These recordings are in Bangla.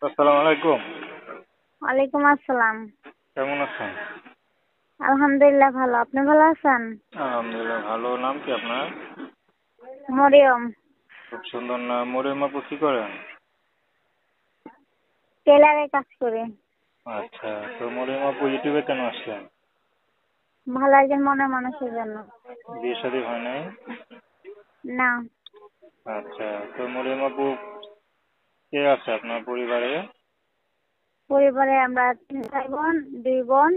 আসসালামু আলাইকুম। ওয়ালাইকুম আসসালাম। কেমন আছেন? আলহামদুলিল্লাহ ভালো। আপনি ভালো আছেন? আলহামদুলিল্লাহ ভালো। নাম কি আপনার? মরিয়ম। খুব সুন্দর নাম। মরিয়ম আপু কি করেন? টেলারে কাজ করি। আচ্ছা, তো মরিয়ম আপু ইউটিউবে কেন আসলেন? ভালো একজন মনের মানুষের জন্য। বিয়ে শাদী হয় নাই? না, আচ্ছা, তো মরিয়ম আপু কে আছে আপনার পরিবারে? পরিবারে আমরা 3 ভাই বোন, 2 বোন,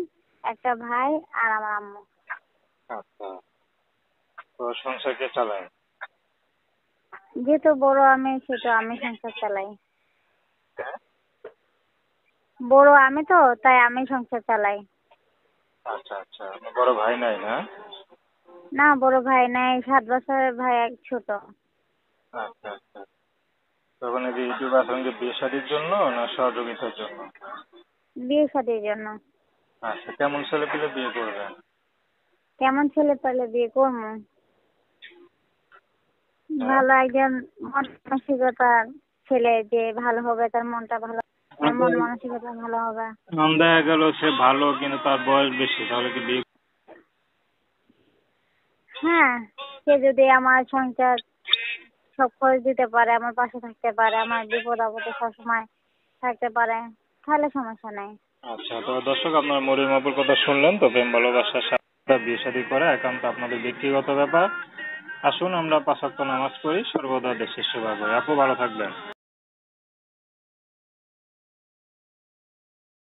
একটা ভাই আর আমার আম্মু। আচ্ছা, তো সংসার কে চালায়? যেহেতু বড় আমি, সেহেতু আমি সংসার চালাই। বড় আমি তো, তাই আমি সংসার চালাই। আচ্ছা আচ্ছা, আপনার বড় ভাই নাই না? না, বড় ভাই নাই, 7 বছরের ভাই এক ছোট। আচ্ছা আচ্ছা, তখন এই যে ইউটিউবে আসেন যে বিয়ে শাদীর জন্য না সহযোগিতার জন্য? বিয়ে শাদীর জন্য। আচ্ছা, কেমন ছেলে পেলে বিয়ে করবেন? কেমন ছেলে পেলে বিয়ে করবো? হ্যাঁ, ভালো একজন মন মানসিকতার ছেলে, যে ভালো হবে, তার মনটা ভালো, তার মন মানসিকতা ভালো হবে। দেখা গেল সে ভালো কিন্তু তার বয়স বেশি, তাহলে কি বিয়ে? হ্যাঁ, সে যদি আমার সংসার সব খরচ দিতে পারে, আমার পাশে থাকতে পারে, আমার বিপদ আপদে সবসময় থাকতে পারে, তাহলে সমস্যা নেই। আচ্ছা, তো দর্শক আপনার মরিয়ম আপুর কথা শুনলেন। তো প্রেম ভালোবাসার সাথে বিয়ে শাদী করা একান্ত আপনাদের ব্যক্তিগত ব্যাপার। আসুন আমরা 5 ওয়াক্ত নামাজ পড়ি, সর্বদা দেশের সেবা করি। আপু ভালো থাকবেন।